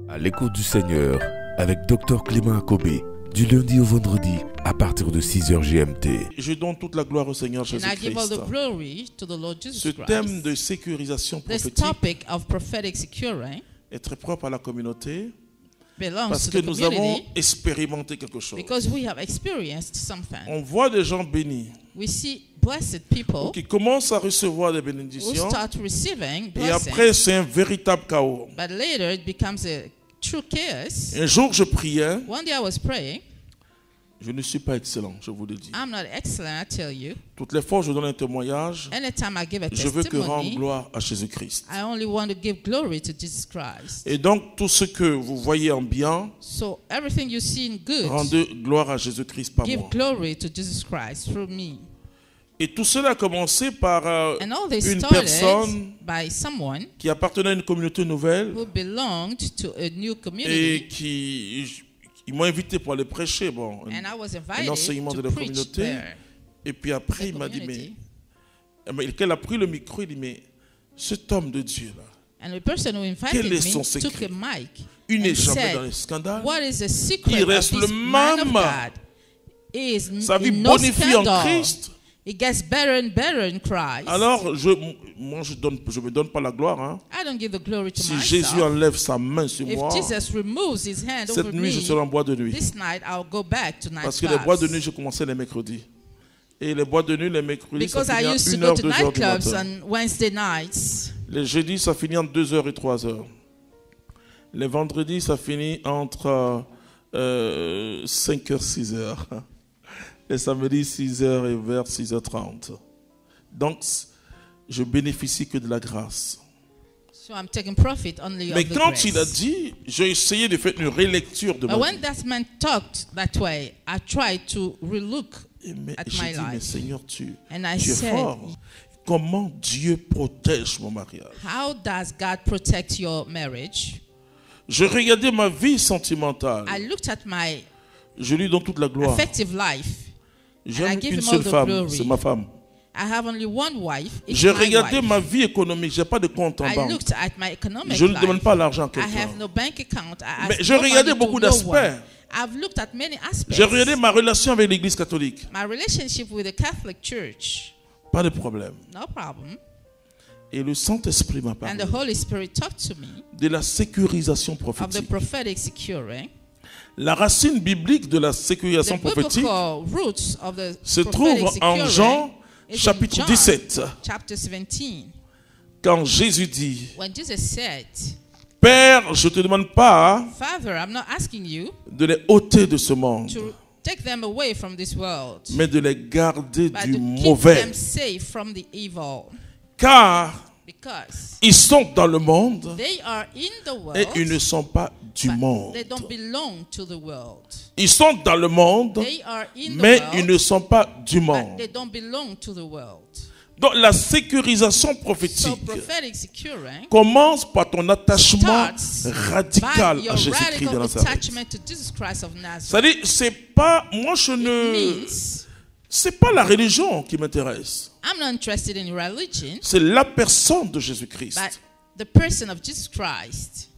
À l'écoute du Seigneur avec Dr Clément Akobé, du lundi au vendredi à partir de 6h GMT. Je donne toute la gloire au Seigneur And I give all Jésus-Christ. the glory to the Lord Jesus Ce Christ. thème de sécurisation This prophétique topic of prophetic securing est très propre à la communauté belongs parce to que the nous avons community expérimenté quelque chose. because we have experienced something. On voit des gens bénis We see blessed people qui commencent à recevoir des who bénédictions start receiving et blessings, après c'est un véritable chaos. but later it becomes a true chaos. Un jour je priais, One day I was praying. je ne suis pas excellent, je vous le dis. I'm not excellent, I tell you. Toutes les fois où je donne un témoignage, Anytime I give a je veux que rendre testimony, gloire à Jésus-Christ. I only want to give glory to Jesus Christ. Et donc tout ce que vous voyez en bien, So everything you see in good, rendez gloire à Jésus-Christ par give moi. glory to Jesus Christ through me. Et tout cela a commencé par And all this une started personne by someone qui appartenait à une communauté nouvelle who belonged to a new et community, qui ils m'ont invité pour aller prêcher, bon, and I was un invited enseignement de to la preach communauté. there. Et puis après, The il m'a dit, community. mais qu'elle a pris le micro, il dit, mais cet homme de Dieu là, And the person who invited Quel est son me secret? took a mic il n'est and jamais dans said, les scandales. "What is the Il secret of reste this le man of même. God? He is Sa vie in no bonifie en scandal. Christ. It gets better and better in Christ." Alors, moi, je me donne pas la gloire. Hein. I don't give the glory to Si myself. Jésus enlève sa main sur If moi, Jesus removes his hand cette over nuit, je me, serai en boîte de nuit. this night I'll go back to Parce night que les boîtes de clubs. nuit, je commençais les mercredis. Et les boîtes de nuit, les mercredis, ça Because I finit à used to 1h, go to 2h du nightclubs matin. on Wednesday nights. Les jeudis, ça finit entre 2h et 3h. Les vendredis, ça finit entre 5h, 6h. Les samedis, 6h et vers 6h30. Donc, je bénéficie que de la grâce. So I'm taking profit only Mais of the quand grace. il a dit, j'ai essayé de faire une relecture de But ma when vie. that man talked that way, I tried to relook Et at j'ai my dit, mais life. Seigneur, tu And I es said, fort. Comment Dieu protège mon mariage? how does God protect your marriage? Je regardais ma vie sentimentale. I looked at my Je lui donne toute la gloire. affective life. J'aime I give une him seule all the femme, glory. c'est ma femme. I have only one wife. It's Je my regardais wife. ma vie économique, j'ai pas de compte en I banque. looked at my economic Je ne life. demande pas l'argent à I quelqu'un. have no bank account. I Mais ask je no regardais money to beaucoup no d'aspects. one. I've looked at many aspects. J'ai regardé ma relation avec l'église catholique. My relationship with the Catholic Church, Pas de problème. no problem. Et le Saint-Esprit m'a And parlé the Holy Spirit talked to me de la sécurisation of the prophétique. prophetic securing. La racine biblique de la The sécurisation prophétique biblical roots of the se prophetic trouve en securing Jean is in chapitre John 17. chapter 17. Quand Jésus dit, When Jesus said, Père, je ne te demande pas "Father, I'm not asking you de les ôter de ce monde, to take them away from this world, mais de les garder but du to keep mauvais. them safe from the evil, Car because ils sont dans le monde they are in the et world, ils ne sont pas du but monde. they don't belong to the world. Ils sont dans le monde, They are in mais the ils world, ne sont pas du but monde. they don't belong to the world." Donc la sécurisation So prophétique prophetic securing commence par ton attachement starts radical by your à Jésus-Christ de radical Nazareth. attachment to Jesus Christ of Nazareth. C'est-à-dire, c'est pas, moi je It ne, means c'est pas la religion qui m'intéresse. I'm not interested in religion, C'est la personne de Jésus-Christ. but the person of Jesus Christ.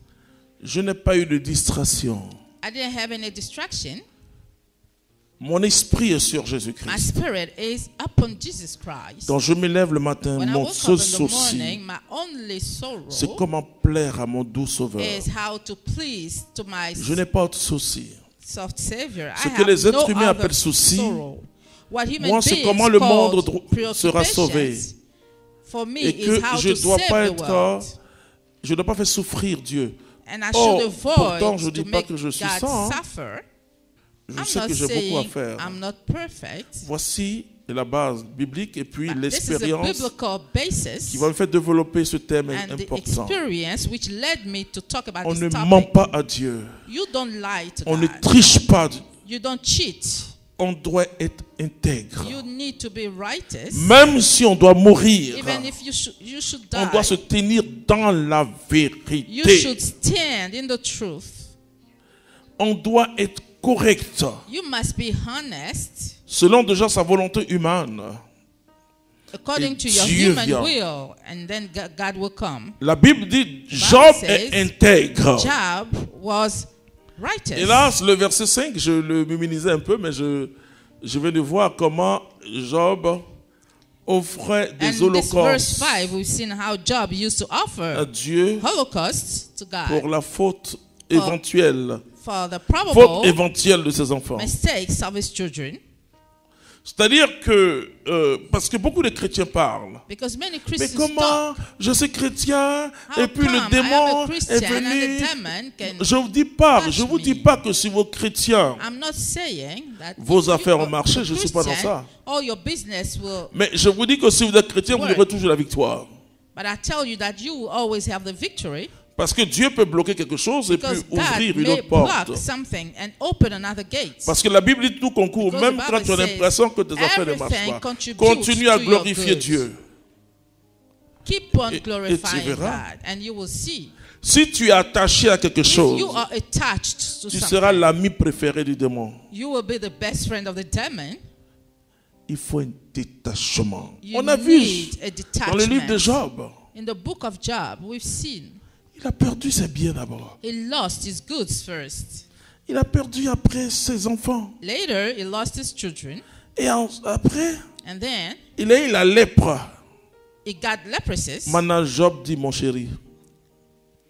Je n'ai pas eu de distraction. I didn't have any distraction. Mon esprit est sur My Jésus-Christ. spirit is upon Jesus Christ. Quand je me lève le matin, When I mon woke seul up in the souci, morning, my only sorrow c'est comment plaire à mon doux sauveur. is how to please to my Je n'ai pas autre souci. soft Savior. Ce I que have les êtres no humains other appellent souci, sorrow. What human moi, c'est beings comment le call monde sera sauvé. preoccupations, for me, Et is que how je to ne dois save pas the world. je ne dois pas faire souffrir Dieu. And I Oh, should pourtant, avoid je dis to pas make que je suis God saint, hein. suffer. Je I'm sais not que j'ai beaucoup à saying faire. I'm not perfect. Voici la base biblique et puis But this is a l'expérience biblical basis qui va me faire développer ce thème and the important. experience which led me to talk about On this ne topic. ment pas à Dieu. You don't lie to On ne God. triche pas. You don't cheat. On doit être intègre. You need to be righteous. Même si on doit mourir, Even if you should on die, doit se tenir dans la you vérité. should stand in the truth. On doit être correct You must be honest selon déjà sa volonté humaine. according to your Dieu human vient. will, and then God will come. La Bible dit Job est intègre. Job was righteous. Hélas, le verset 5, je le minimisais un peu, mais je vais le voir comment Job offrait des And this verse holocaustes 5, we've seen how Job used to à offer Dieu holocausts to pour God la faute éventuelle, for the faute probable éventuelle de ses enfants. mistakes of his children. C'est-à-dire que, parce que beaucoup de chrétiens parlent, Because many mais Christians comment talk. je suis chrétien How et puis come le démon I am a est Christian and the venu. demon can Je vous dis pas, touch je vous dis me. pas que si vos chrétiens, I'm not saying that vos if you affaires are ont marché, a je suis pas dans Christian, ça. all your business will. Mais je vous dis que si vous êtes chrétien, vous Work. aurez toujours la victoire. But I tell you that you will always have the victory. Parce que Dieu peut bloquer quelque chose et puis Because God ouvrir une may autre porte. block something and open another gate. Parce que la Bible dit tout concourt, Because même the quand Bible tu as says l'impression que tes affaires ne marchent everything pas. contributes Continue à to your glorifier good. Dieu. Keep on Et tu glorifying verras. God, and you will see. Si tu es attaché à quelque If chose, you are attached to tu something, seras l'ami préféré du démon. you will be the best friend of the demon. Il faut un détachement. You On a vu need a dans le livre de detachment. Job, In the book of Job, we've seen il a perdu ses biens d'abord. he lost his goods first. Il a perdu après ses enfants. Later, he lost his children, Et après, and then il a eu la lèpre. he got leprosy. Maintenant, Job dit, mon chéri,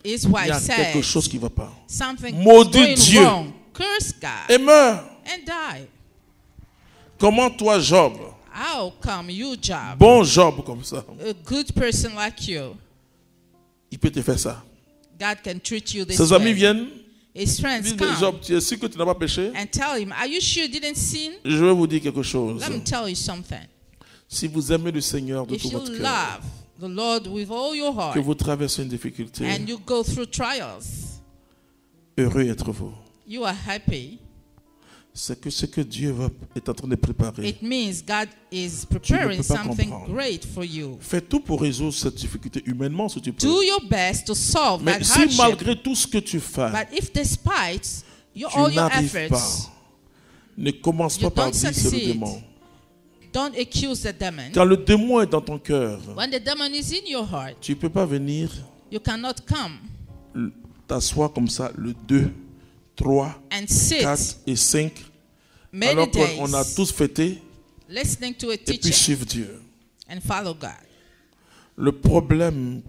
His il y wife a said, quelque chose qui ne va pas. something Maudit is going Dieu. wrong. Curse God Et meurt. and die. Comment toi, Job, How come you, Job, bon Job comme ça, a good person like you, il peut te faire ça? God can treat you this Ses amis way? viennent, His friends disent, come Job, tu es sûr que tu n'as pas péché? and tell him, are you sure you didn't sin? Je vais vous dire quelque chose. Let me tell you something. Si vous aimez le Seigneur de If tout you votre cœur, love the Lord with all your heart que vous traversez une difficulté, and you go through trials, heureux êtes-vous. you are happy. C'est que ce que Dieu est en train de préparer. It means God is peux preparing pas something comprendre. great for you. Fais tout pour résoudre cette difficulté humainement si tu peux. Do your best to solve Mais that si hardship. malgré tout ce que tu fais, But if despite tu all your n'arrives efforts, pas, ne commence you pas par don't dire c'est le succeed, démon. don't accuse the demon. Quand le démon est dans ton cœur, When the demon is in your heart, tu ne peux pas venir you cannot come t'asseoir comme ça le 2, 3, and sit 4 et 5, many alors days qu'on a tous fêté, listening to a et puis teacher suivre Dieu. and follow God. Le problème,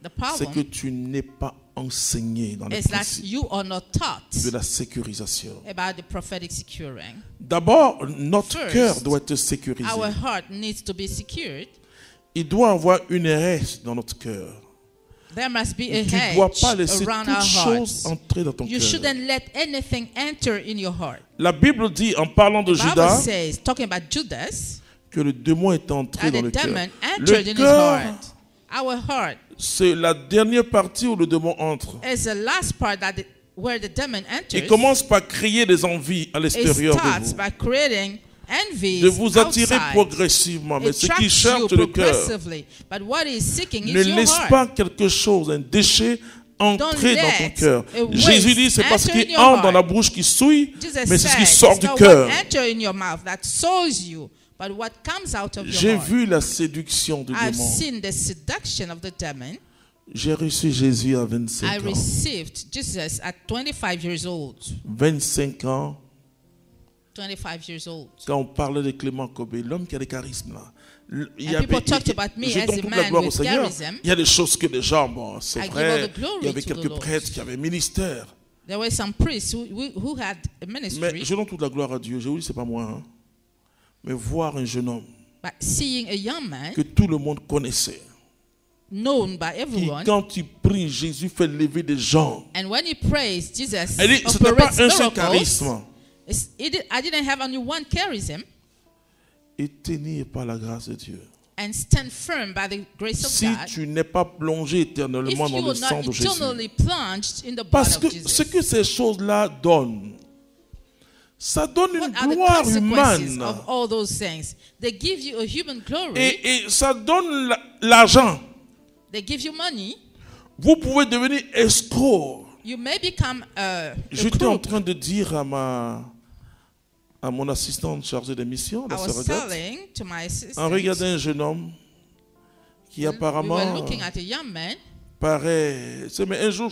The c'est que problem tu n'es pas enseigné dans les is that principes you are not taught de la sécurisation. about the prophetic securing. D'abord, notre First, cœur doit être sécurisé. Our heart needs to be secured. Il doit avoir une reste dans notre cœur. There must be a Tu ne dois pas hedge laisser around our toute chose hearts. entrer dans ton You cœur. shouldn't let anything enter in your heart. La Bible dit, en parlant de The Bible Judas, says, talking about Judas, que le démon est entré that dans the le cœur. demon entered in Le his cœur, heart. Our heart c'est la dernière partie où le démon entre. is the last part where the demon Il enters. commence par créer des envies à It l'extérieur de starts vous. by creating envy De vous attirer outside. progressivement. Mais It ce qui traps you cherche le cœur, progressively. But what he's seeking ne is your laisse heart. pas quelque chose, un déchet, entrer Don't dans ton let cœur. a waste Jésus dit, c'est pas ce enter qui in your entre dans la heart. bouche qui souille, Jesus mais c'est ce qui said, sort it's du not cœur. what enter in your mouth that sows you, but what comes out of J'ai your heart. vu la séduction du I've démon. seen the seduction of the demon. J'ai reçu Jésus à I 25 ans. received Jesus at 25 years old. 25 ans, 25 years old. quand on parlait de Clément Kobé, l'homme qui a des charismes là. Il y And people talked about me je as donne a toute la man gloire au with Seigneur. charism. Il y a des choses que les gens, bon, c'est I give vrai, all the glory il y avait to the quelques Lord. prêtres qui avaient ministère. There were some priests who had a Mais ministry, je donne toute la gloire à Dieu. Je vous dis, c'est pas moi. Hein. Mais voir un jeune homme but seeing a young man que tout le monde connaissait, known by qui, everyone, quand il prie, Jésus fait lever des gens. and when he prays, Jesus Elle dit, ce n'est pas operates un seul miracles. charisme. I didn't have only one charism, Et tenir par la grâce de Dieu. and stand firm by the grace of Si God. tu n'es pas plongé If éternellement you dans le are sang not de Jésus. eternally plunged in the blood Parce of que Jesus, ce que ces choses-là donnent, ça donne what une are the gloire consequences humaine. of all those things? They give you a human glory. Et ça donne l'argent. They give you money. Vous pouvez devenir escroc. You may become a J'étais en crook. train de dire à à mon assistante chargée des missions, la I was sœur Agathe, telling to my assistant, en regardant un jeune homme qui we were apparemment looking at a young man, paraît... Mais un jour,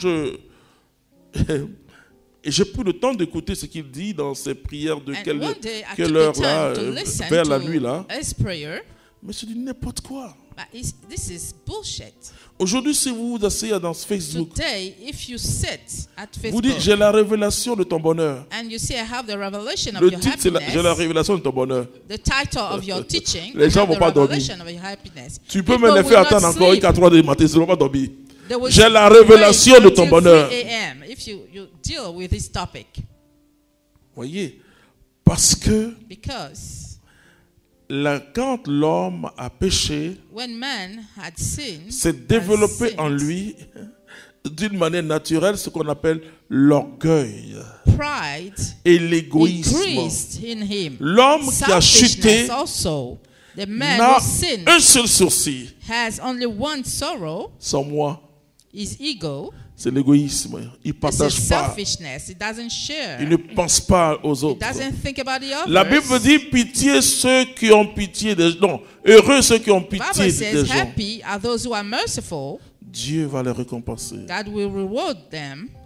et j'ai pris le temps d'écouter ce qu'il dit dans ses prières de and quelle one day I quelle took heure the là, time to listen vers la to nuit là. his prayer, Mais je dis n'importe quoi. but this is bullshit. Aujourd'hui, si vous vous asseyez dans Facebook, Today, if you sit at vous dites Facebook j'ai la révélation de ton bonheur. and you say I have the revelation of Le your titre c'est j'ai la happiness, révélation de ton bonheur. the title of your teaching, Les I gens have vont the pas dormir. revelation of your happiness. Tu peux People me les will faire not attendre encore sleep. 4 heures du matin, ils ne vont pas dormir. They will J'ai la wait révélation de ton until bonheur. 3 a.m. if you deal with this topic. Voyez, parce que Because quand l'homme a péché, when man had sinned, c'est développé en lui d'une manière naturelle ce qu'on appelle l'orgueil pride et l'égoïsme. increased in him. L'homme qui a chuté Selfishness also. The man n'a who sinned un seul sourcil, has only one sorrow, sans moi, his ego. c'est l'égoïsme. Il ne This is partage pas, selfishness. It doesn't share. il ne pense pas aux It autres. doesn't think about the others. La Bible dit pitié ceux qui ont pitié des gens. Non, heureux ceux qui ont Bible pitié des says, gens. happy are those who are merciful. Dieu va les récompenser. God will reward them.